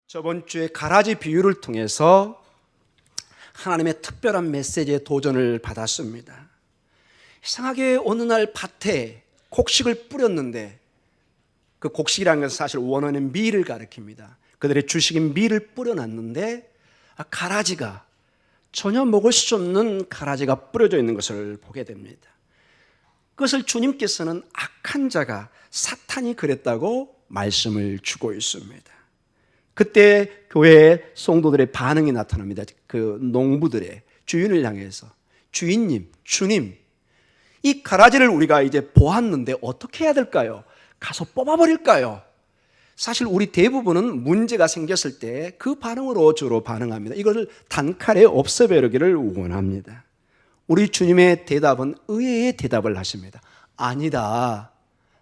저번 주에 가라지 비유를 통해서 하나님의 특별한 메시지에 도전을 받았습니다. 이상하게 어느 날 밭에 곡식을 뿌렸는데 그 곡식이라는 것은 사실 원어는 밀을 가리킵니다. 그들의 주식인 밀을 뿌려놨는데 가라지가 전혀 먹을 수 없는 가라지가 뿌려져 있는 것을 보게 됩니다. 그것을 주님께서는 악한 자가 사탄이 그랬다고 말씀을 주고 있습니다. 그때 교회 성도들의 반응이 나타납니다. 그 농부들의 주인을 향해서 주인님, 주님, 이 가라지를 우리가 이제 보았는데 어떻게 해야 될까요? 가서 뽑아버릴까요? 사실 우리 대부분은 문제가 생겼을 때 그 반응으로 주로 반응합니다. 이것을 단칼에 없애버리기를 원합니다. 우리 주님의 대답은 의외의 대답을 하십니다. 아니다.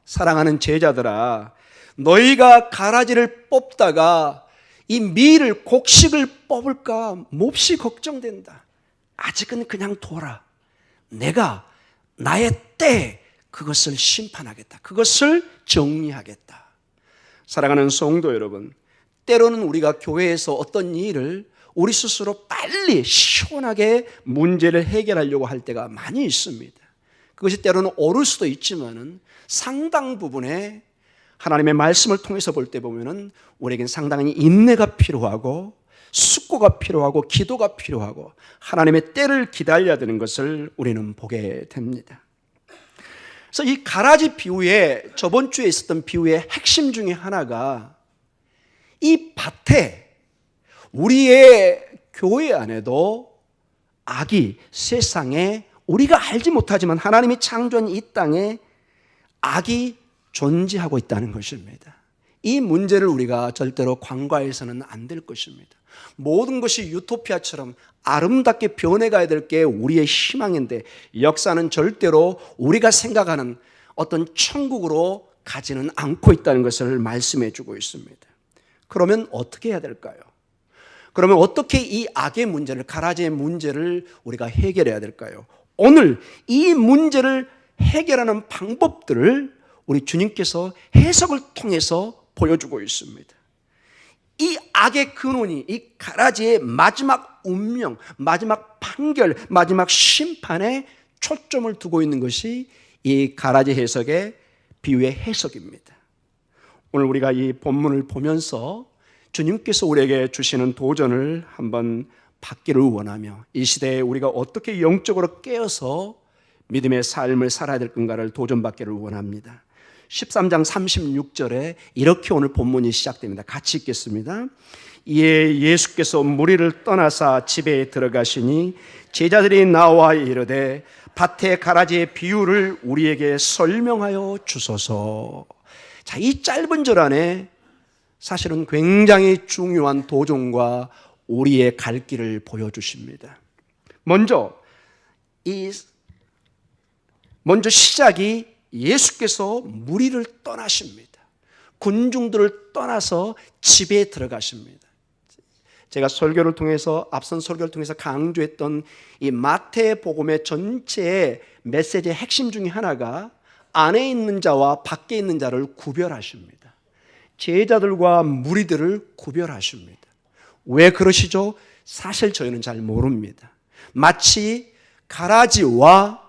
사랑하는 제자들아, 너희가 가라지를 뽑다가 이 밀을, 곡식을 뽑을까 몹시 걱정된다. 아직은 그냥 둬라. 내가 나의 때에 그것을 심판하겠다. 그것을 정리하겠다. 사랑하는 성도 여러분, 때로는 우리가 교회에서 어떤 일을 우리 스스로 빨리 시원하게 문제를 해결하려고 할 때가 많이 있습니다. 그것이 때로는 옳을 수도 있지만은 상당 부분에 하나님의 말씀을 통해서 볼 때 보면은 우리에겐 상당히 인내가 필요하고 숙고가 필요하고 기도가 필요하고 하나님의 때를 기다려야 되는 것을 우리는 보게 됩니다. 그래서 이 가라지 비유에 저번 주에 있었던 비유의 핵심 중에 하나가 이 밭에 우리의 교회 안에도 악이 세상에 우리가 알지 못하지만 하나님이 창조한 이 땅에 악이 존재하고 있다는 것입니다. 이 문제를 우리가 절대로 간과해서는 안 될 것입니다. 모든 것이 유토피아처럼 아름답게 변해가야 될 게 우리의 희망인데 역사는 절대로 우리가 생각하는 어떤 천국으로 가지는 않고 있다는 것을 말씀해 주고 있습니다. 그러면 어떻게 해야 될까요? 그러면 어떻게 이 악의 문제를, 가라지의 문제를 우리가 해결해야 될까요? 오늘 이 문제를 해결하는 방법들을 우리 주님께서 해석을 통해서 보여주고 있습니다. 이 악의 근원이 이 가라지의 마지막 운명, 마지막 판결, 마지막 심판에 초점을 두고 있는 것이 이 가라지 해석의 비유의 해석입니다. 오늘 우리가 이 본문을 보면서 주님께서 우리에게 주시는 도전을 한번 받기를 원하며 이 시대에 우리가 어떻게 영적으로 깨어서 믿음의 삶을 살아야 될 건가를 도전받기를 원합니다. 13장 36절에 이렇게 오늘 본문이 시작됩니다. 같이 읽겠습니다. 이에 예수께서 무리를 떠나사 집에 들어가시니 제자들이 나와 이르되 밭의 가라지의 비유를 우리에게 설명하여 주소서. 자, 이 짧은 절 안에 사실은 굉장히 중요한 도전과 우리의 갈 길을 보여주십니다. 먼저 시작이 예수께서 무리를 떠나십니다. 군중들을 떠나서 집에 들어가십니다. 제가 설교를 통해서 앞선 설교를 통해서 강조했던 이 마태복음의 전체의 메시지의 핵심 중에 하나가 안에 있는 자와 밖에 있는 자를 구별하십니다. 제자들과 무리들을 구별하십니다. 왜 그러시죠? 사실 저희는 잘 모릅니다. 마치 가라지와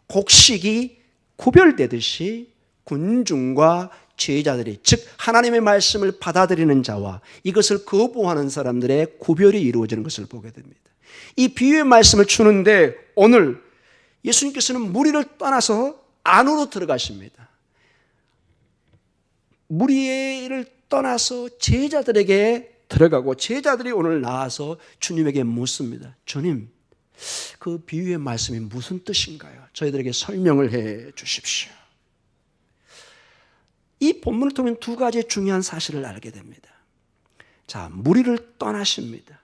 곡식이 구별되듯이 군중과 제자들이, 즉 하나님의 말씀을 받아들이는 자와 이것을 거부하는 사람들의 구별이 이루어지는 것을 보게 됩니다. 이 비유의 말씀을 주는데 오늘 예수님께서는 무리를 떠나서 안으로 들어가십니다. 무리를 떠나서 제자들에게 들어가고 제자들이 오늘 나와서 주님에게 묻습니다. 주님, 그 비유의 말씀이 무슨 뜻인가요? 저희들에게 설명을 해 주십시오. 이 본문을 통해 두 가지의 중요한 사실을 알게 됩니다. 자, 무리를 떠나십니다.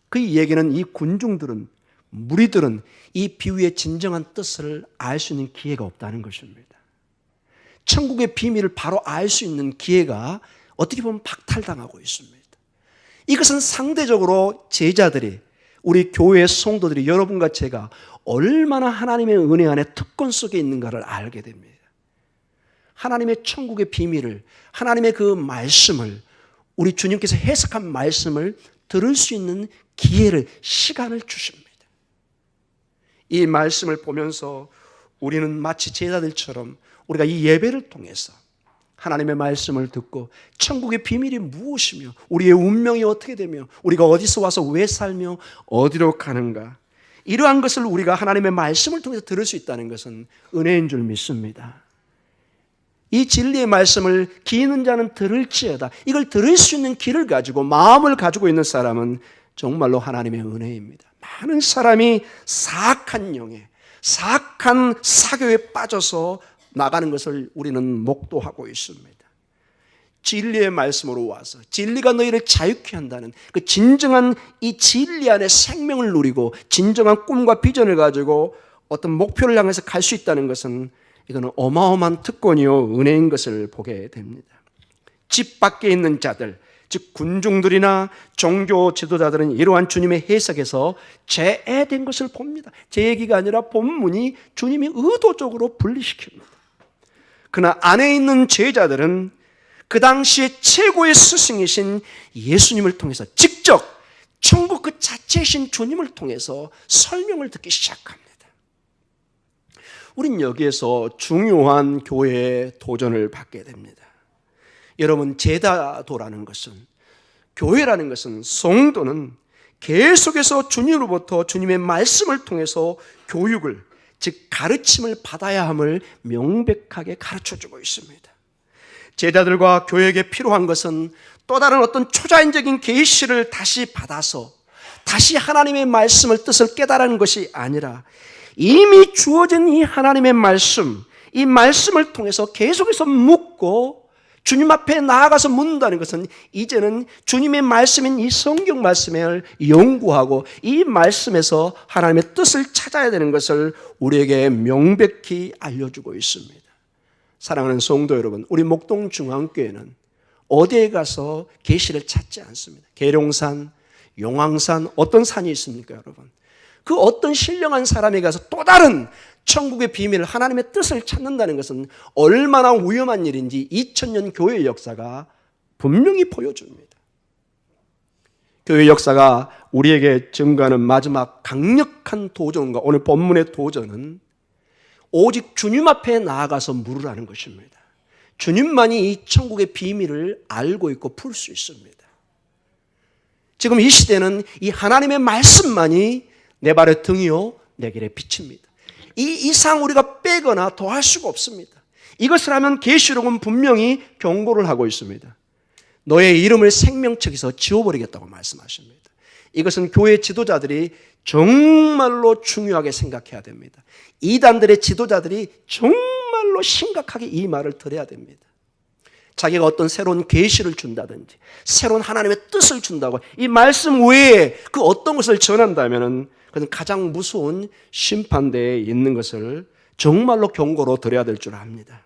그 얘기는 이 군중들은, 무리들은 이 비유의 진정한 뜻을 알 수 있는 기회가 없다는 것입니다. 천국의 비밀을 바로 알 수 있는 기회가 어떻게 보면 박탈당하고 있습니다. 이것은 상대적으로 제자들이, 우리 교회의 성도들이, 여러분과 제가 얼마나 하나님의 은혜 안에 특권 속에 있는가를 알게 됩니다. 하나님의 천국의 비밀을, 하나님의 그 말씀을 우리 주님께서 해석한 말씀을 들을 수 있는 기회를, 시간을 주십니다. 이 말씀을 보면서 우리는 마치 제자들처럼 우리가 이 예배를 통해서 하나님의 말씀을 듣고 천국의 비밀이 무엇이며 우리의 운명이 어떻게 되며 우리가 어디서 와서 왜 살며 어디로 가는가, 이러한 것을 우리가 하나님의 말씀을 통해서 들을 수 있다는 것은 은혜인 줄 믿습니다. 이 진리의 말씀을 귀 있는 자는 들을지어다, 이걸 들을 수 있는 귀를 가지고 마음을 가지고 있는 사람은 정말로 하나님의 은혜입니다. 많은 사람이 사악한 영에, 사악한 사교에 빠져서 나가는 것을 우리는 목도하고 있습니다. 진리의 말씀으로 와서 진리가 너희를 자유케 한다는 그 진정한 이 진리 안에 생명을 누리고 진정한 꿈과 비전을 가지고 어떤 목표를 향해서 갈 수 있다는 것은 이거는 어마어마한 특권이요 은혜인 것을 보게 됩니다. 집 밖에 있는 자들, 즉 군중들이나 종교 지도자들은 이러한 주님의 해석에서 제외된 것을 봅니다. 제 얘기가 아니라 본문이 주님이 의도적으로 분리시킵니다. 그러나 안에 있는 제자들은 그 당시에 최고의 스승이신 예수님을 통해서 직접 천국 그 자체이신 주님을 통해서 설명을 듣기 시작합니다. 우린 여기에서 중요한 교회의 도전을 받게 됩니다. 여러분, 제자도라는 것은, 교회라는 것은, 성도는 계속해서 주님으로부터 주님의 말씀을 통해서 교육을, 즉 가르침을 받아야 함을 명백하게 가르쳐주고 있습니다. 제자들과 교회에게 필요한 것은 또 다른 어떤 초자연적인 계시를 다시 받아서 다시 하나님의 말씀을 뜻을 깨달은 것이 아니라 이미 주어진 이 하나님의 말씀, 이 말씀을 통해서 계속해서 묻고 주님 앞에 나아가서 묻는다는 것은 이제는 주님의 말씀인 이 성경 말씀을 연구하고 이 말씀에서 하나님의 뜻을 찾아야 되는 것을 우리에게 명백히 알려주고 있습니다. 사랑하는 성도 여러분, 우리 목동중앙교회는 어디에 가서 계시를 찾지 않습니다. 계룡산, 용왕산, 어떤 산이 있습니까, 여러분? 그 어떤 신령한 사람에 가서 또 다른 천국의 비밀, 하나님의 뜻을 찾는다는 것은 얼마나 위험한 일인지 2000년 교회의 역사가 분명히 보여줍니다. 교회 역사가 우리에게 증거하는 마지막 강력한 도전과 오늘 본문의 도전은 오직 주님 앞에 나아가서 물으라는 것입니다. 주님만이 이 천국의 비밀을 알고 있고 풀 수 있습니다. 지금 이 시대는 이 하나님의 말씀만이 내 발의 등이요 내 길의 빛입니다. 이 이상 우리가 빼거나 더할 수가 없습니다. 이것을 하면 계시록은 분명히 경고를 하고 있습니다. 너의 이름을 생명책에서 지워버리겠다고 말씀하십니다. 이것은 교회 지도자들이 정말로 중요하게 생각해야 됩니다. 이단들의 지도자들이 정말로 심각하게 이 말을 들어야 됩니다. 자기가 어떤 새로운 계시를 준다든지 새로운 하나님의 뜻을 준다고 이 말씀 외에 그 어떤 것을 전한다면 그것은 가장 무서운 심판대에 있는 것을 정말로 경고로 드려야 될 줄 압니다.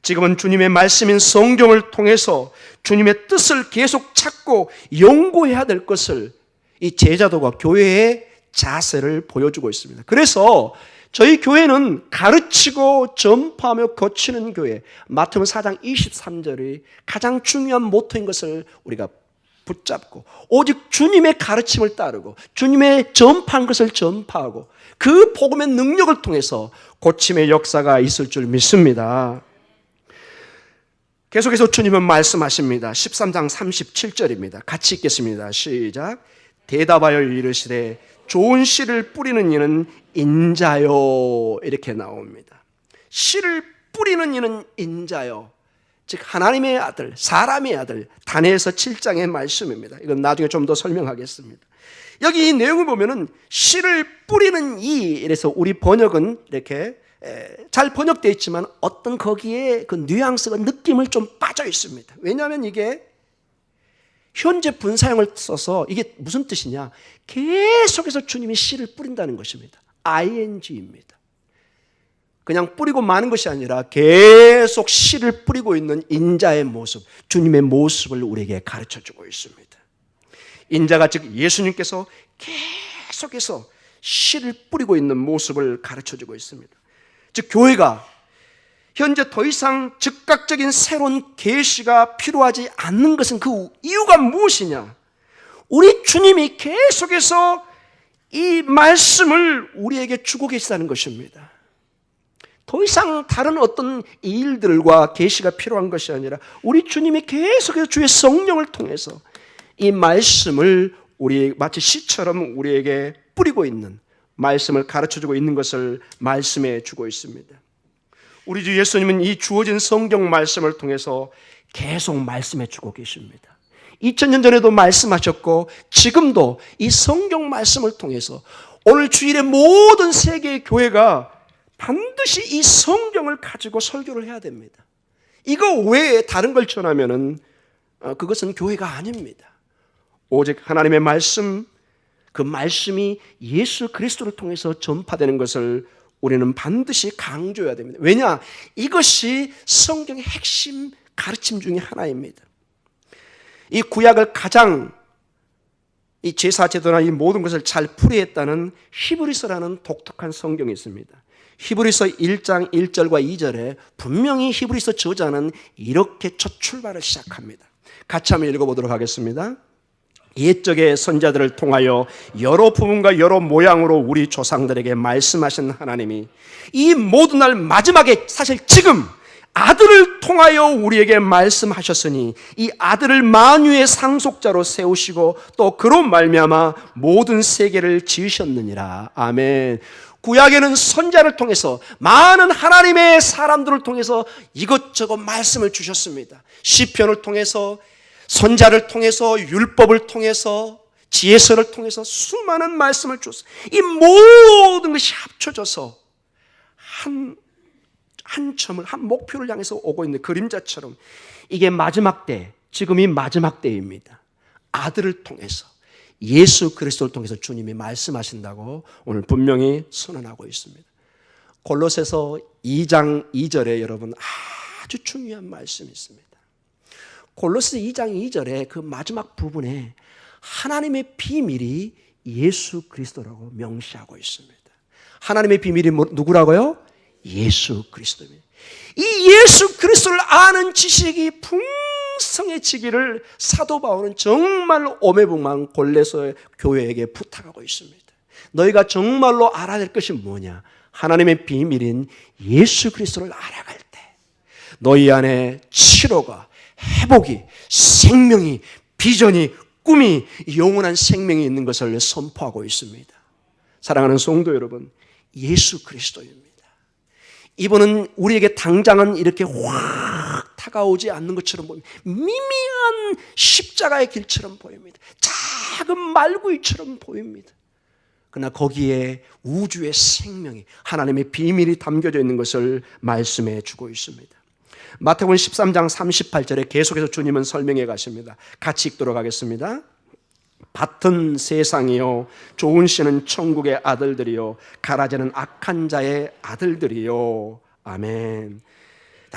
지금은 주님의 말씀인 성경을 통해서 주님의 뜻을 계속 찾고 연구해야 될 것을 이 제자도가 교회의 자세를 보여주고 있습니다. 그래서 저희 교회는 가르치고 전파하며 거치는 교회, 마태복음 4장 23절이 가장 중요한 모토인 것을 우리가 붙잡고 오직 주님의 가르침을 따르고 주님의 전파한 것을 전파하고 그 복음의 능력을 통해서 고침의 역사가 있을 줄 믿습니다. 계속해서 주님은 말씀하십니다. 13장 37절입니다. 같이 읽겠습니다. 시작. 대답하여 이르시되 좋은 씨를 뿌리는 이는 인자요, 이렇게 나옵니다. 씨를 뿌리는 이는 인자요, 즉 하나님의 아들, 사람의 아들, 다니엘서 7장의 말씀입니다. 이건 나중에 좀 더 설명하겠습니다. 여기 이 내용을 보면은 씨를 뿌리는 이, 이래서 우리 번역은 이렇게 잘 번역되어 있지만 어떤 거기에 그 뉘앙스가 느낌을 좀 빠져 있습니다. 왜냐하면 이게 현재 분사형을 써서 이게 무슨 뜻이냐, 계속해서 주님이 씨를 뿌린다는 것입니다. ing입니다. 그냥 뿌리고 마는 것이 아니라 계속 씨를 뿌리고 있는 인자의 모습, 주님의 모습을 우리에게 가르쳐주고 있습니다. 인자가 즉 예수님께서 계속해서 씨를 뿌리고 있는 모습을 가르쳐주고 있습니다. 즉 교회가 현재 더 이상 즉각적인 새로운 계시가 필요하지 않는 것은 그 이유가 무엇이냐? 우리 주님이 계속해서 이 말씀을 우리에게 주고 계시다는 것입니다. 더 이상 다른 어떤 일들과 계시가 필요한 것이 아니라 우리 주님이 계속해서 주의 성령을 통해서 이 말씀을 우리 마치 씨처럼 우리에게 뿌리고 있는, 말씀을 가르쳐주고 있는 것을 말씀해 주고 있습니다. 우리 주 예수님은 이 주어진 성경 말씀을 통해서 계속 말씀해 주고 계십니다. 2000년 전에도 말씀하셨고 지금도 이 성경 말씀을 통해서 오늘 주일에 모든 세계의 교회가 반드시 이 성경을 가지고 설교를 해야 됩니다. 이거 외에 다른 걸 전하면은 그것은 교회가 아닙니다. 오직 하나님의 말씀, 그 말씀이 예수 그리스도를 통해서 전파되는 것을 우리는 반드시 강조해야 됩니다. 왜냐? 이것이 성경의 핵심 가르침 중에 하나입니다. 이 구약을 가장 이 제사 제도나 이 모든 것을 잘 풀이했다는 히브리서라는 독특한 성경이 있습니다. 히브리서 1장 1절과 2절에 분명히 히브리서 저자는 이렇게 첫 출발을 시작합니다. 같이 한번 읽어보도록 하겠습니다. 옛적의 선자들을 통하여 여러 부분과 여러 모양으로 우리 조상들에게 말씀하신 하나님이 이 모든 날 마지막에 사실 지금 아들을 통하여 우리에게 말씀하셨으니 이 아들을 만유의 상속자로 세우시고 또 그로 말미암아 모든 세계를 지으셨느니라. 아멘. 구약에는 선자를 통해서 많은 하나님의 사람들을 통해서 이것저것 말씀을 주셨습니다. 시편을 통해서, 선자를 통해서, 율법을 통해서, 지혜서를 통해서 수많은 말씀을 줬어요. 이 모든 것이 합쳐져서 한 점을, 한 목표를 향해서 오고 있는 그림자처럼 이게 마지막 때, 지금이 마지막 때입니다. 아들을 통해서, 예수 그리스도를 통해서 주님이 말씀하신다고 오늘 분명히 선언하고 있습니다. 골로새서 2장 2절에 여러분 아주 중요한 말씀이 있습니다. 골로새 2장 2절에 그 마지막 부분에 하나님의 비밀이 예수 그리스도라고 명시하고 있습니다. 하나님의 비밀이 누구라고요? 예수 그리스도입니다. 이 예수 그리스도를 아는 지식이 풍성해지기를 사도 바울은 정말 오매불망 골로새 교회에게 부탁하고 있습니다. 너희가 정말로 알아야 될 것이 뭐냐? 하나님의 비밀인 예수 그리스도를 알아갈 때 너희 안에 치료가, 회복이, 생명이, 비전이, 꿈이, 영원한 생명이 있는 것을 선포하고 있습니다. 사랑하는 성도 여러분, 예수 그리스도입니다. 이분은 우리에게 당장은 이렇게 확 다가오지 않는 것처럼 보입니다. 미미한 십자가의 길처럼 보입니다. 작은 말구이처럼 보입니다. 그러나 거기에 우주의 생명이, 하나님의 비밀이 담겨져 있는 것을 말씀해 주고 있습니다. 마태복음 13장 38절에 계속해서 주님은 설명해 가십니다. 같이 읽도록 하겠습니다. 밭은 세상이요, 좋은 씨는 천국의 아들들이요, 가라지는 악한 자의 아들들이요. 아멘.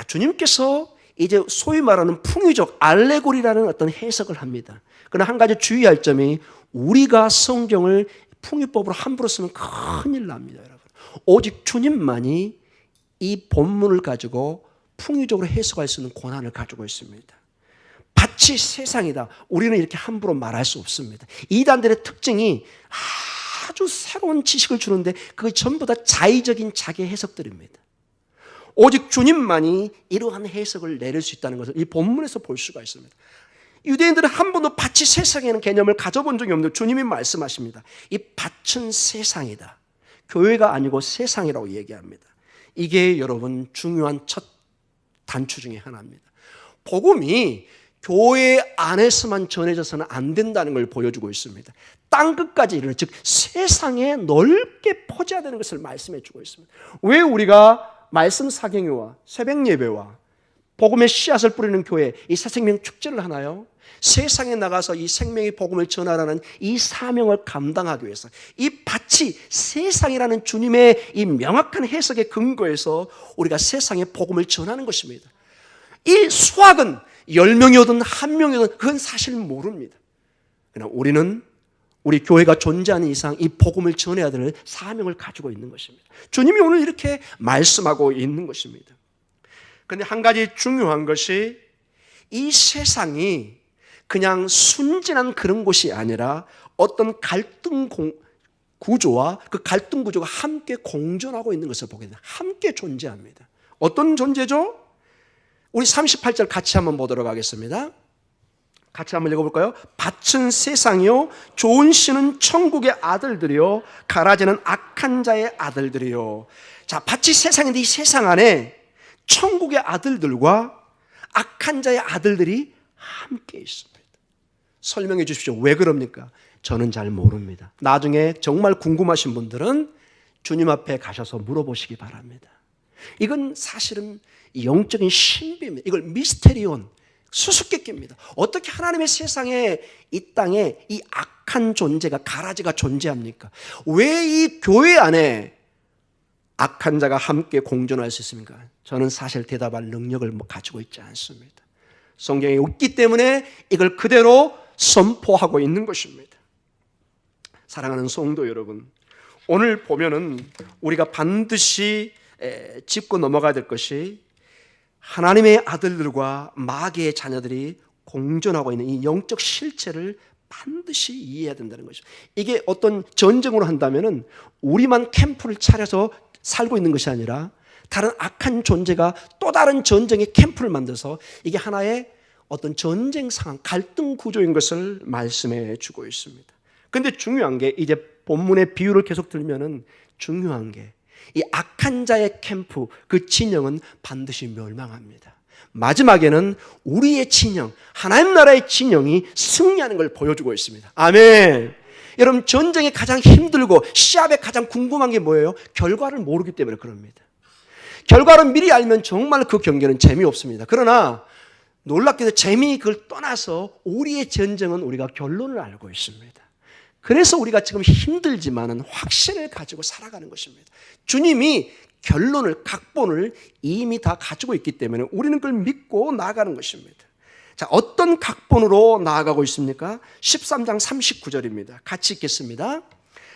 주님께서 이제 소위 말하는 풍유적 알레고리라는 어떤 해석을 합니다. 그러나 한 가지 주의할 점이 우리가 성경을 풍유법으로 함부로 쓰면 큰일 납니다, 여러분. 오직 주님만이 이 본문을 가지고 풍유적으로 해석할 수 있는 권한을 가지고 있습니다. 밭이 세상이다. 우리는 이렇게 함부로 말할 수 없습니다. 이단들의 특징이 아주 새로운 지식을 주는데 그게 전부 다 자의적인 자기 해석들입니다. 오직 주님만이 이러한 해석을 내릴 수 있다는 것을 이 본문에서 볼 수가 있습니다. 유대인들은 한 번도 밭이 세상이라는 개념을 가져본 적이 없는데 주님이 말씀하십니다. 이 밭은 세상이다. 교회가 아니고 세상이라고 얘기합니다. 이게 여러분 중요한 첫 단추 중에 하나입니다. 복음이 교회 안에서만 전해져서는 안 된다는 걸 보여주고 있습니다. 땅끝까지 이르는, 즉 세상에 넓게 퍼져야 되는 것을 말씀해 주고 있습니다. 왜 우리가 말씀 사경회와 새벽 예배와 복음의 씨앗을 뿌리는 교회, 이 새생명 축제를 하나요? 세상에 나가서 이 생명의 복음을 전하라는 이 사명을 감당하기 위해서 이 밭이 세상이라는 주님의 이 명확한 해석에 근거해서 우리가 세상에 복음을 전하는 것입니다. 이 수확은 10명이든 1명이든 그건 사실 모릅니다. 그러나 우리는 우리 교회가 존재하는 이상 이 복음을 전해야 될 사명을 가지고 있는 것입니다. 주님이 오늘 이렇게 말씀하고 있는 것입니다. 근데 한 가지 중요한 것이 이 세상이 그냥 순진한 그런 곳이 아니라 어떤 갈등 구조와 그 갈등 구조가 함께 공존하고 있는 것을 보게 됩니다. 함께 존재합니다. 어떤 존재죠? 우리 38절 같이 한번 보도록 하겠습니다. 같이 한번 읽어볼까요? 밭은 세상이요, 좋은 씨는 천국의 아들들이요, 가라지는 악한 자의 아들들이요. 자, 밭이 세상인데 이 세상 안에 천국의 아들들과 악한 자의 아들들이 함께 있습니다. 설명해 주십시오. 왜 그럽니까? 저는 잘 모릅니다. 나중에 정말 궁금하신 분들은 주님 앞에 가셔서 물어보시기 바랍니다. 이건 사실은 영적인 신비입니다. 이걸 미스테리온, 수수께끼입니다. 어떻게 하나님의 세상에, 이 땅에 이 악한 존재가, 가라지가 존재합니까? 왜 이 교회 안에 악한 자가 함께 공존할 수 있습니까? 저는 사실 대답할 능력을 가지고 있지 않습니다. 성경에 없기 때문에 이걸 그대로 선포하고 있는 것입니다. 사랑하는 성도 여러분, 오늘 보면은 우리가 반드시 짚고 넘어가야 될 것이 하나님의 아들들과 마귀의 자녀들이 공존하고 있는 이 영적 실체를 반드시 이해해야 된다는 것이죠. 이게 어떤 전쟁으로 한다면은 우리만 캠프를 차려서 살고 있는 것이 아니라 다른 악한 존재가 또 다른 전쟁의 캠프를 만들어서 이게 하나의 어떤 전쟁 상황, 갈등 구조인 것을 말씀해 주고 있습니다. 그런데 중요한 게 이제 본문의 비유를 계속 들면은 중요한 게 이 악한 자의 캠프, 그 진영은 반드시 멸망합니다. 마지막에는 우리의 진영, 하나님 나라의 진영이 승리하는 걸 보여주고 있습니다. 아멘. 여러분, 전쟁이 가장 힘들고 시합에 가장 궁금한 게 뭐예요? 결과를 모르기 때문에 그럽니다. 결과를 미리 알면 정말 그 경기는 재미없습니다. 그러나 놀랍게도 재미 그걸 떠나서 우리의 전쟁은 우리가 결론을 알고 있습니다. 그래서 우리가 지금 힘들지만은 확신을 가지고 살아가는 것입니다. 주님이 결론을, 각본을 이미 다 가지고 있기 때문에 우리는 그걸 믿고 나아가는 것입니다. 자, 어떤 각본으로 나아가고 있습니까? 13장 39절입니다. 같이 읽겠습니다.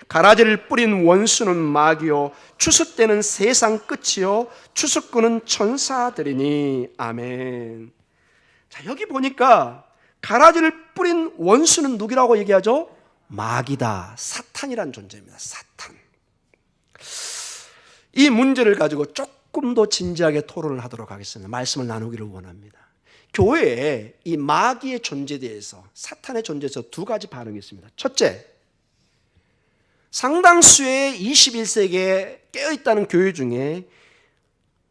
가라지를 뿌린 원수는 마귀요, 추수 때는 세상 끝이요, 추수꾼은 천사들이니. 아멘. 자, 여기 보니까 가라지를 뿌린 원수는 누구라고 얘기하죠? 마귀다, 사탄이란 존재입니다. 사탄. 이 문제를 가지고 조금 더 진지하게 토론을 하도록 하겠습니다. 말씀을 나누기를 원합니다. 교회에 이 마귀의 존재에 대해서, 사탄의 존재에서 두 가지 반응이 있습니다. 첫째, 상당수의 21세기에 깨어있다는 교회 중에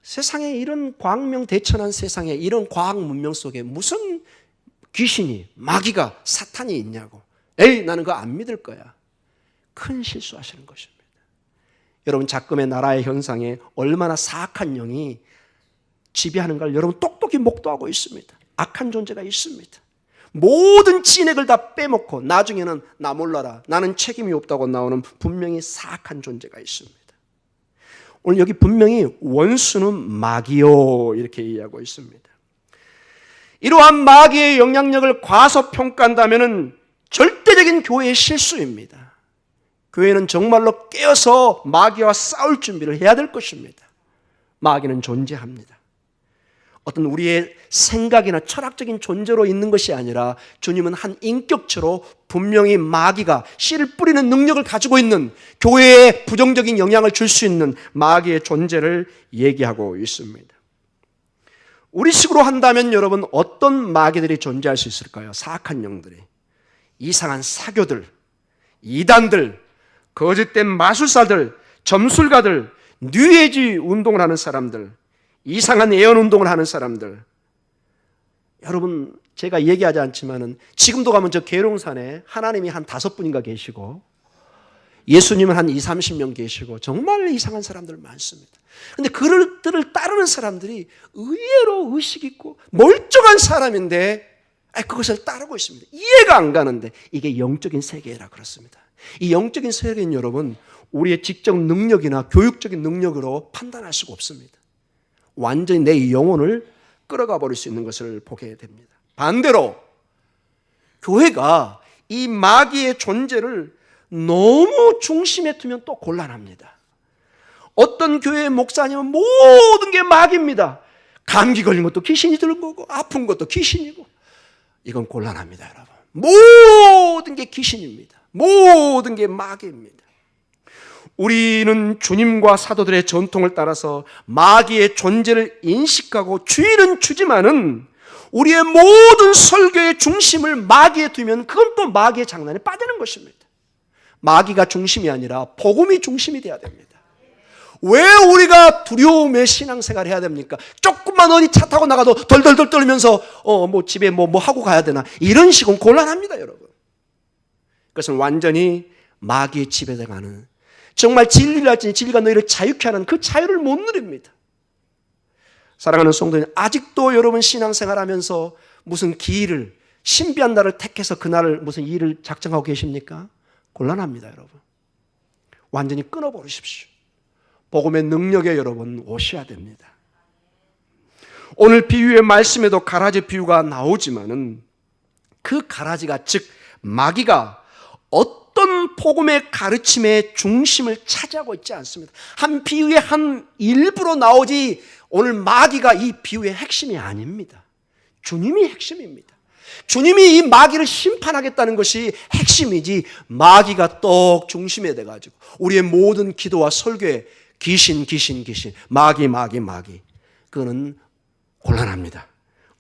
세상에 이런 광명대천한 세상에 이런 과학 문명 속에 무슨 귀신이, 마귀가, 사탄이 있냐고. 에이, 나는 그거 안 믿을 거야. 큰 실수하시는 것입니다. 여러분, 작금의 나라의 현상에 얼마나 사악한 영이 지배하는 걸 여러분 똑똑히 목도하고 있습니다. 악한 존재가 있습니다. 모든 진액을 다 빼먹고 나중에는 나 몰라라, 나는 책임이 없다고 나오는 분명히 사악한 존재가 있습니다. 오늘 여기 분명히 원수는 마귀요 이렇게 이해하고 있습니다. 이러한 마귀의 영향력을 과소평가한다면 절대적인 교회의 실수입니다. 교회는 정말로 깨어서 마귀와 싸울 준비를 해야 될 것입니다. 마귀는 존재합니다. 어떤 우리의 생각이나 철학적인 존재로 있는 것이 아니라 주님은 한 인격체로 분명히 마귀가 씨를 뿌리는 능력을 가지고 있는, 교회에 부정적인 영향을 줄 수 있는 마귀의 존재를 얘기하고 있습니다. 우리식으로 한다면 여러분, 어떤 마귀들이 존재할 수 있을까요? 사악한 영들이. 이상한 사교들, 이단들, 거짓된 마술사들, 점술가들, 뉴에이지 운동을 하는 사람들, 이상한 예언 운동을 하는 사람들. 여러분, 제가 얘기하지 않지만은 지금도 가면 저 계룡산에 하나님이 한 5분인가 계시고 예수님은 한 20-30명 계시고 정말 이상한 사람들 많습니다. 그런데 그들을 따르는 사람들이 의외로 의식 있고 멀쩡한 사람인데 그것을 따르고 있습니다. 이해가 안 가는데 이게 영적인 세계라 그렇습니다. 이 영적인 세계는 여러분, 우리의 지적 능력이나 교육적인 능력으로 판단할 수가 없습니다. 완전히 내 영혼을 끌어가 버릴 수 있는 것을 보게 됩니다. 반대로 교회가 이 마귀의 존재를 너무 중심에 두면 또 곤란합니다. 어떤 교회의 목사님은 모든 게 마귀입니다. 감기 걸린 것도 귀신이 들은 거고 아픈 것도 귀신이고, 이건 곤란합니다, 여러분. 모든 게 귀신입니다. 모든 게 마귀입니다. 우리는 주님과 사도들의 전통을 따라서 마귀의 존재를 인식하고 주의는 주지만은 우리의 모든 설교의 중심을 마귀에 두면 그건 또 마귀의 장난에 빠지는 것입니다. 마귀가 중심이 아니라 복음이 중심이 되어야 됩니다. 왜 우리가 두려움의 신앙생활을 해야 됩니까? 조금만 어디 차 타고 나가도 덜덜덜 떨면서 뭐 집에 뭐 하고 가야 되나, 이런 식은 곤란합니다, 여러분. 그것은 완전히 마귀의 지배당하는, 정말 진리를 할지 진리가 너희를 자유케 하는 그 자유를 못 누립니다. 사랑하는 성도님, 아직도 여러분 신앙생활하면서 무슨 기일을, 신비한 날을 택해서 그날을 무슨 일을 작정하고 계십니까? 곤란합니다, 여러분. 완전히 끊어버리십시오. 복음의 능력에 여러분 오셔야 됩니다. 오늘 비유의 말씀에도 가라지 비유가 나오지만은 그 가라지가, 즉 마귀가 어떤 복음의 가르침의 중심을 차지하고 있지 않습니다. 한 비유의 한 일부로 나오지 오늘 마귀가 이 비유의 핵심이 아닙니다. 주님이 핵심입니다. 주님이 이 마귀를 심판하겠다는 것이 핵심이지, 마귀가 떡 중심에 돼가지고 우리의 모든 기도와 설교에 귀신, 마귀, 그거는 곤란합니다.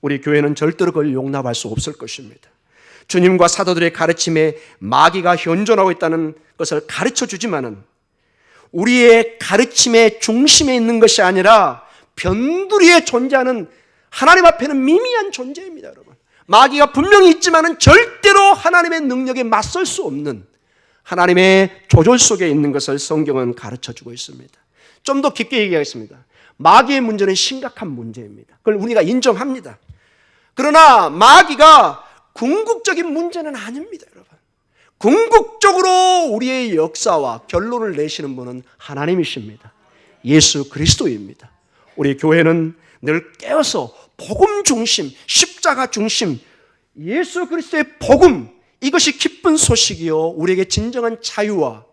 우리 교회는 절대로 그걸 용납할 수 없을 것입니다. 주님과 사도들의 가르침에 마귀가 현존하고 있다는 것을 가르쳐 주지만은 우리의 가르침의 중심에 있는 것이 아니라 변두리에 존재하는 하나님 앞에는 미미한 존재입니다, 여러분. 마귀가 분명히 있지만은 절대로 하나님의 능력에 맞설 수 없는 하나님의 조절 속에 있는 것을 성경은 가르쳐 주고 있습니다. 좀 더 깊게 얘기하겠습니다. 마귀의 문제는 심각한 문제입니다. 그걸 우리가 인정합니다. 그러나 마귀가 궁극적인 문제는 아닙니다, 여러분. 궁극적으로 우리의 역사와 결론을 내시는 분은 하나님이십니다. 예수 그리스도입니다. 우리 교회는 늘 깨어서 복음 중심, 십자가 중심, 예수 그리스도의 복음, 이것이 기쁜 소식이요 우리에게 진정한 자유와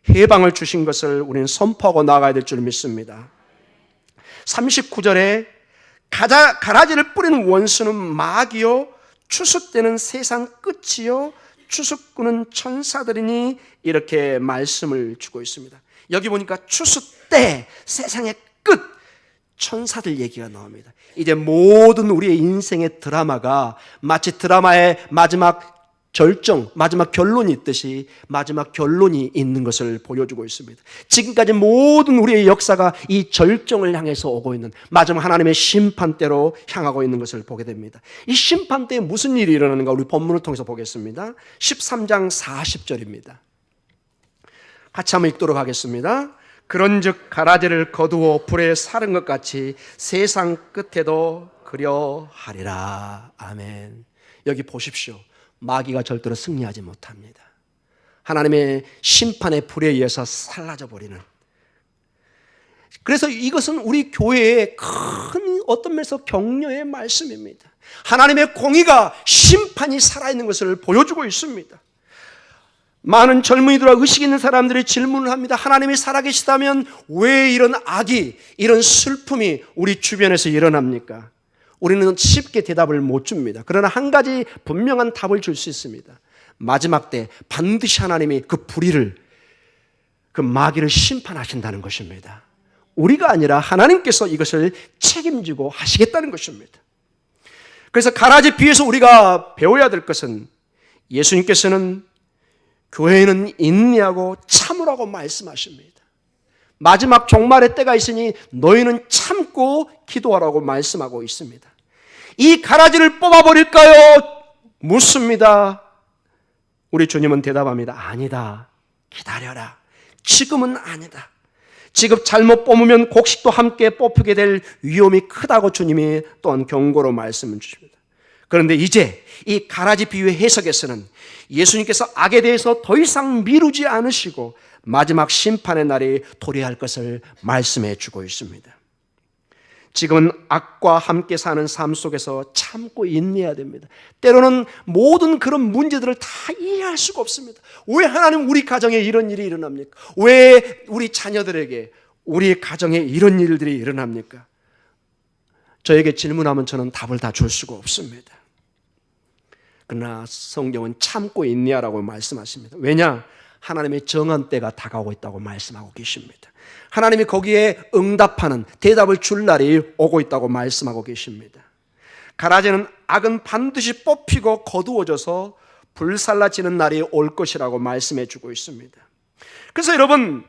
해방을 주신 것을 우리는 선포하고 나가야 될 줄 믿습니다. 39절에 가라지를 뿌리는 원수는 마귀요 추수때는 세상 끝이요 추수꾼은 천사들이니, 이렇게 말씀을 주고 있습니다. 여기 보니까 추수때, 세상의 끝, 천사들 얘기가 나옵니다. 이제 모든 우리의 인생의 드라마가 마치 드라마의 마지막 절정, 마지막 결론이 있듯이 마지막 결론이 있는 것을 보여주고 있습니다. 지금까지 모든 우리의 역사가 이 절정을 향해서 오고 있는, 마지막 하나님의 심판대로 향하고 있는 것을 보게 됩니다. 이 심판대에 무슨 일이 일어나는가 우리 본문을 통해서 보겠습니다. 13장 40절입니다. 같이 한번 읽도록 하겠습니다. 그런즉 가라지를 거두어 불에 사른 것 같이 세상 끝에도 그려하리라. 아멘. 여기 보십시오. 마귀가 절대로 승리하지 못합니다. 하나님의 심판의 불에 의해서 사라져 버리는. 그래서 이것은 우리 교회의 큰 어떤 면에서 격려의 말씀입니다. 하나님의 공의가, 심판이 살아있는 것을 보여주고 있습니다. 많은 젊은이들과 의식 있는 사람들이 질문을 합니다. 하나님이 살아계시다면 왜 이런 악이, 이런 슬픔이 우리 주변에서 일어납니까? 우리는 쉽게 대답을 못 줍니다. 그러나 한 가지 분명한 답을 줄 수 있습니다. 마지막 때 반드시 하나님이 그 불의를, 그 마귀를 심판하신다는 것입니다. 우리가 아니라 하나님께서 이것을 책임지고 하시겠다는 것입니다. 그래서 가라지 비유에서 우리가 배워야 될 것은, 예수님께서는 교회는 인내하고 참으라고 말씀하십니다. 마지막 종말의 때가 있으니 너희는 참고 기도하라고 말씀하고 있습니다. 이 가라지를 뽑아버릴까요? 묻습니다. 우리 주님은 대답합니다. 아니다. 기다려라. 지금은 아니다. 지금 잘못 뽑으면 곡식도 함께 뽑히게 될 위험이 크다고 주님이 또한 경고로 말씀을 주십니다. 그런데 이제 이 가라지 비유의 해석에서는 예수님께서 악에 대해서 더 이상 미루지 않으시고 마지막 심판의 날이 도래할 것을 말씀해 주고 있습니다. 지금은 악과 함께 사는 삶 속에서 참고 인내해야 됩니다. 때로는 모든 그런 문제들을 다 이해할 수가 없습니다. 왜 하나님 우리 가정에 이런 일이 일어납니까? 왜 우리 자녀들에게, 우리 가정에 이런 일들이 일어납니까? 저에게 질문하면 저는 답을 다 줄 수가 없습니다. 그러나 성경은 참고 인내하라고 말씀하십니다. 왜냐? 하나님의 정한 때가 다가오고 있다고 말씀하고 계십니다. 하나님이 거기에 응답하는, 대답을 줄 날이 오고 있다고 말씀하고 계십니다. 가라지는 악은 반드시 뽑히고 거두어져서 불살라지는 날이 올 것이라고 말씀해 주고 있습니다. 그래서 여러분,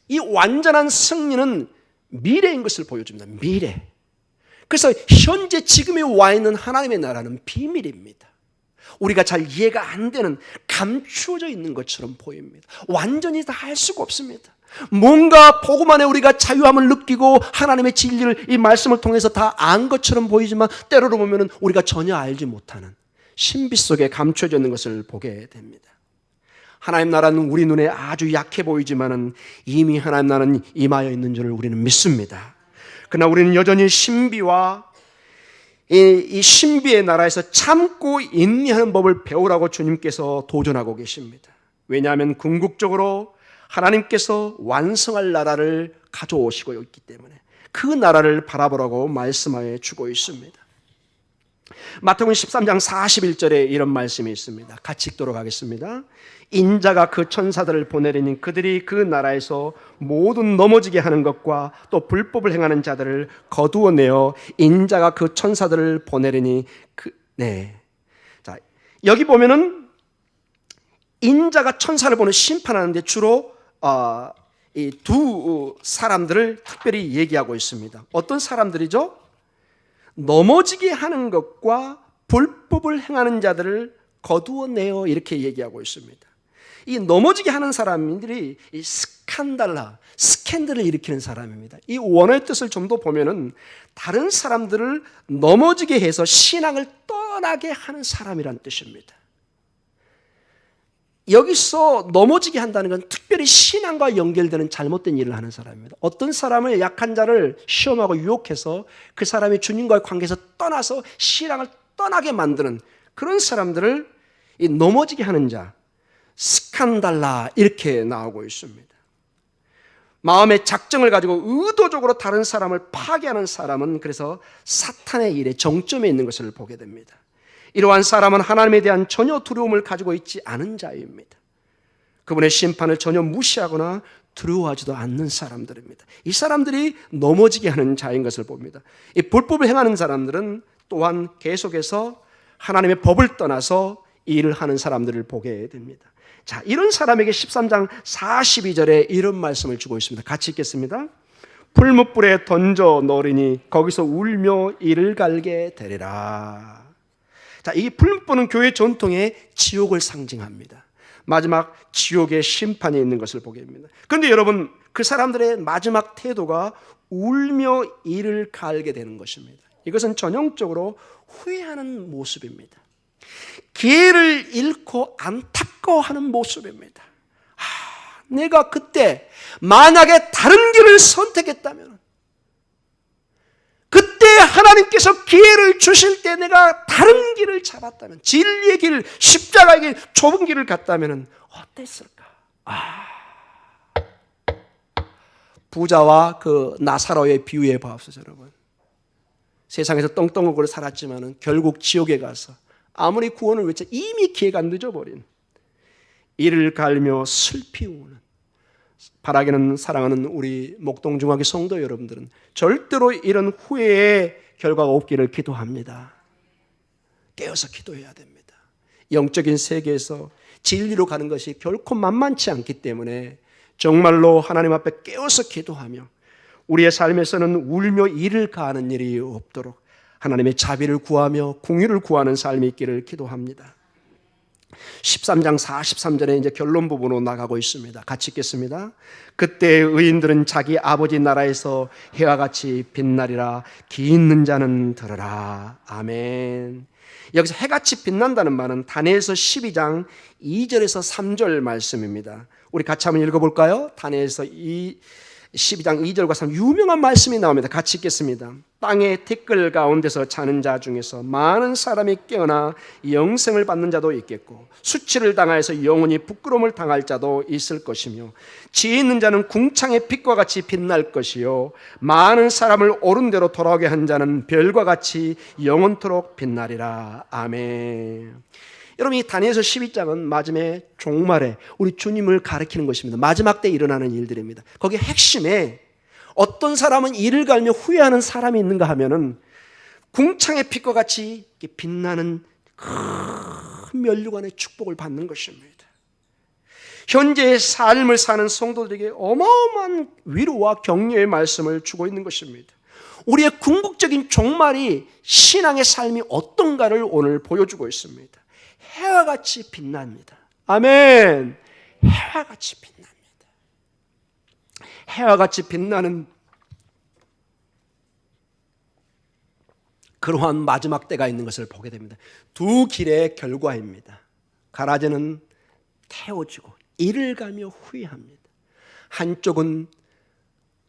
이 완전한 승리는 미래인 것을 보여줍니다. 미래. 그래서 현재 지금에 와 있는 하나님의 나라는 비밀입니다. 우리가 잘 이해가 안 되는, 감추어져 있는 것처럼 보입니다. 완전히 다 알 수가 없습니다. 뭔가 복음 안에 우리가 자유함을 느끼고 하나님의 진리를 이 말씀을 통해서 다 안 것처럼 보이지만 때로는 보면 우리가 전혀 알지 못하는 신비 속에 감춰져 있는 것을 보게 됩니다. 하나님 나라는 우리 눈에 아주 약해 보이지만 이미 하나님 나라는 임하여 있는 줄을 우리는 믿습니다. 그러나 우리는 여전히 신비와 이 신비의 나라에서 참고 인내하는 법을 배우라고 주님께서 도전하고 계십니다. 왜냐하면 궁극적으로 하나님께서 완성할 나라를 가져오시고 있기 때문에 그 나라를 바라보라고 말씀하여 주고 있습니다. 마태복음 13장 41절에 이런 말씀이 있습니다. 같이 읽도록 하겠습니다. 인자가 그 천사들을 보내리니 그들이 그 나라에서 모든 넘어지게 하는 것과 또 불법을 행하는 자들을 거두어내어 인자가 그 천사들을 보내리니 자, 여기 보면은 인자가 천사를 보내 심판하는데 주로 이 두 사람들을 특별히 얘기하고 있습니다. 어떤 사람들이죠? 넘어지게 하는 것과 불법을 행하는 자들을 거두어내어 이렇게 얘기하고 있습니다. 이 넘어지게 하는 사람들이 이 스캔들을 일으키는 사람입니다. 이 원어의 뜻을 좀 더 보면은 다른 사람들을 넘어지게 해서 신앙을 떠나게 하는 사람이란 뜻입니다. 여기서 넘어지게 한다는 건 특별히 신앙과 연결되는 잘못된 일을 하는 사람입니다. 어떤 사람을 약한 자를 시험하고 유혹해서 그 사람이 주님과의 관계에서 떠나서 신앙을 떠나게 만드는 그런 사람들을 이 넘어지게 하는 자, 스칸달라 이렇게 나오고 있습니다. 마음의 작정을 가지고 의도적으로 다른 사람을 파괴하는 사람은 그래서 사탄의 일에 정점에 있는 것을 보게 됩니다. 이러한 사람은 하나님에 대한 전혀 두려움을 가지고 있지 않은 자입니다. 그분의 심판을 전혀 무시하거나 두려워하지도 않는 사람들입니다. 이 사람들이 넘어지게 하는 자인 것을 봅니다. 이 불법을 행하는 사람들은 또한 계속해서 하나님의 법을 떠나서 일을 하는 사람들을 보게 됩니다. 자, 이런 사람에게 13장 42절에 이런 말씀을 주고 있습니다. 같이 읽겠습니다. 풀무불에 던져 넣으리니 거기서 울며 이를 갈게 되리라. 자, 이 풀무불은 교회 전통의 지옥을 상징합니다. 마지막 지옥의 심판이 있는 것을 보게 됩니다. 그런데 여러분, 그 사람들의 마지막 태도가 울며 이를 갈게 되는 것입니다. 이것은 전형적으로 후회하는 모습입니다. 기회를 잃고 안타까워하는 모습입니다. 내가 그때 만약에 다른 길을 선택했다면, 그때 하나님께서 기회를 주실 때 내가 다른 길을 잡았다면, 진리의 길, 십자가의 길, 좁은 길을 갔다면 어땠을까? 부자와 그 나사로의 비유에 봐옵소서. 여러분, 세상에서 떵떵하고 살았지만 결국 지옥에 가서 아무리 구원을 외쳐 이미 기회가 늦어버린, 이를 갈며 슬피 우는, 바라기는 사랑하는 우리 목동중학교 성도 여러분들은 절대로 이런 후회의 결과가 없기를 기도합니다. 깨어서 기도해야 됩니다. 영적인 세계에서 진리로 가는 것이 결코 만만치 않기 때문에 정말로 하나님 앞에 깨어서 기도하며 우리의 삶에서는 울며 이를 가하는 일이 없도록 하나님의 자비를 구하며 공의를 구하는 삶이 있기를 기도합니다. 13장 43절에 이제 결론 부분으로 나가고 있습니다. 같이 읽겠습니다. 그때 의인들은 자기 아버지 나라에서 해와 같이 빛나리라. 기 있는 자는 들으라. 아멘. 여기서 해같이 빛난다는 말은 다니엘서 12장 2절에서 3절 말씀입니다. 우리 같이 한번 읽어볼까요? 다니엘서 12장 2절과 3 유명한 말씀이 나옵니다. 같이 읽겠습니다. 땅의 티끌 가운데서 자는 자 중에서 많은 사람이 깨어나 영생을 받는 자도 있겠고 수치를 당하여서 영원히 부끄러움을 당할 자도 있을 것이며 지혜 있는 자는 궁창의 빛과 같이 빛날 것이요 많은 사람을 옳은 대로 돌아오게 한 자는 별과 같이 영원토록 빛나리라. 아멘. 여러분, 이 다니엘서 12장은 마지막에 종말에 우리 주님을 가리키는 것입니다. 마지막 때 일어나는 일들입니다. 거기에 핵심에 어떤 사람은 이를 갈며 후회하는 사람이 있는가 하면은 궁창의 빛과 같이 빛나는 큰 면류관의 축복을 받는 것입니다. 현재의 삶을 사는 성도들에게 어마어마한 위로와 격려의 말씀을 주고 있는 것입니다. 우리의 궁극적인 종말이 신앙의 삶이 어떤가를 오늘 보여주고 있습니다. 해와 같이 빛납니다. 아멘. 해와 같이 빛납니다. 해와 같이 빛나는 그러한 마지막 때가 있는 것을 보게 됩니다. 두 길의 결과입니다. 가라지는 태워지고 이를 가며 후회합니다. 한쪽은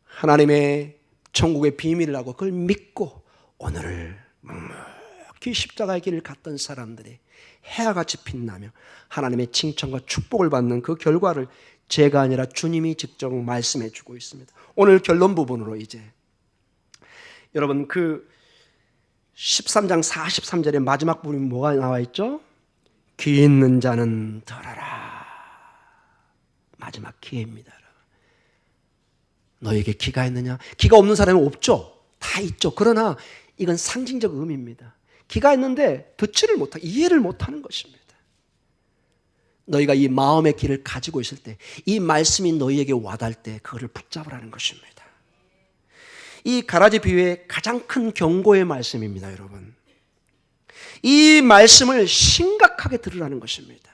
하나님의 천국의 비밀을 하고 그걸 믿고 오늘을 묵묵히 십자가의 길을 갔던 사람들이 해와 같이 빛나며 하나님의 칭찬과 축복을 받는 그 결과를 제가 아니라 주님이 직접 말씀해 주고 있습니다. 오늘 결론 부분으로 이제 여러분 그 13장 43절의 마지막 부분이 뭐가 나와 있죠? 귀 있는 자는 들어라. 마지막 기회입니다. 너에게 귀가 있느냐? 귀가 없는 사람은 없죠. 다 있죠. 그러나 이건 상징적 의미입니다. 귀가 있는데 듣지를 못하고 이해를 못하는 것입니다. 너희가 이 마음의 길을 가지고 있을 때, 이 말씀이 너희에게 와닿을 때 그거를 붙잡으라는 것입니다. 이 가라지 비유의 가장 큰 경고의 말씀입니다, 여러분. 이 말씀을 심각하게 들으라는 것입니다.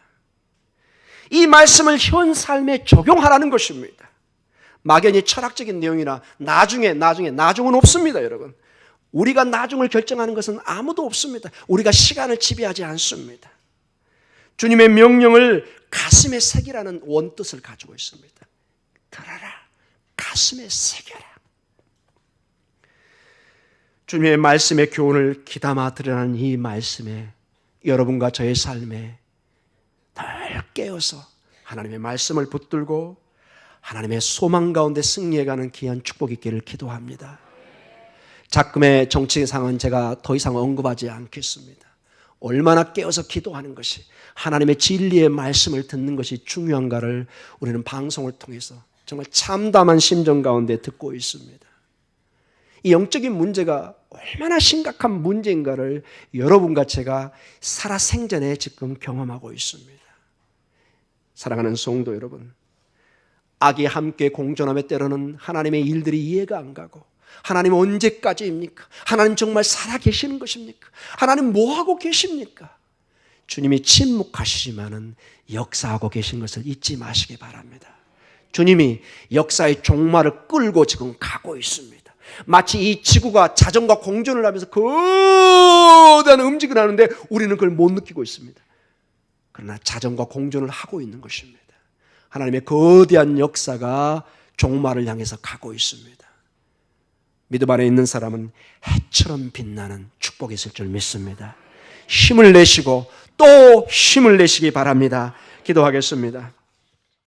이 말씀을 현 삶에 적용하라는 것입니다. 막연히 철학적인 내용이나 나중은 없습니다, 여러분. 우리가 나중을 결정하는 것은 아무도 없습니다. 우리가 시간을 지배하지 않습니다. 주님의 명령을 가슴에 새기라는 원뜻을 가지고 있습니다. 들어라, 가슴에 새겨라. 주님의 말씀의 교훈을 귀담아 들으라는 이 말씀에 여러분과 저의 삶에 늘 깨어서 하나님의 말씀을 붙들고 하나님의 소망 가운데 승리해가는 귀한 축복 있기를 기도합니다. 작금의 정치상은 제가 더 이상 언급하지 않겠습니다. 얼마나 깨어서 기도하는 것이, 하나님의 진리의 말씀을 듣는 것이 중요한가를 우리는 방송을 통해서 정말 참담한 심정 가운데 듣고 있습니다. 이 영적인 문제가 얼마나 심각한 문제인가를 여러분과 제가 살아생전에 지금 경험하고 있습니다. 사랑하는 성도 여러분, 악이 함께 공존하며 때로는 하나님의 일들이 이해가 안 가고, 하나님 언제까지입니까? 하나님 정말 살아계시는 것입니까? 하나님 뭐하고 계십니까? 주님이 침묵하시지만은 역사하고 계신 것을 잊지 마시기 바랍니다. 주님이 역사의 종말을 끌고 지금 가고 있습니다. 마치 이 지구가 자전과 공존을 하면서 거대한 움직임을 하는데 우리는 그걸 못 느끼고 있습니다. 그러나 자전과 공존을 하고 있는 것입니다. 하나님의 거대한 역사가 종말을 향해서 가고 있습니다. 믿음 안에 있는 사람은 해처럼 빛나는 축복이 있을 줄 믿습니다. 힘을 내시고 또 힘을 내시기 바랍니다. 기도하겠습니다.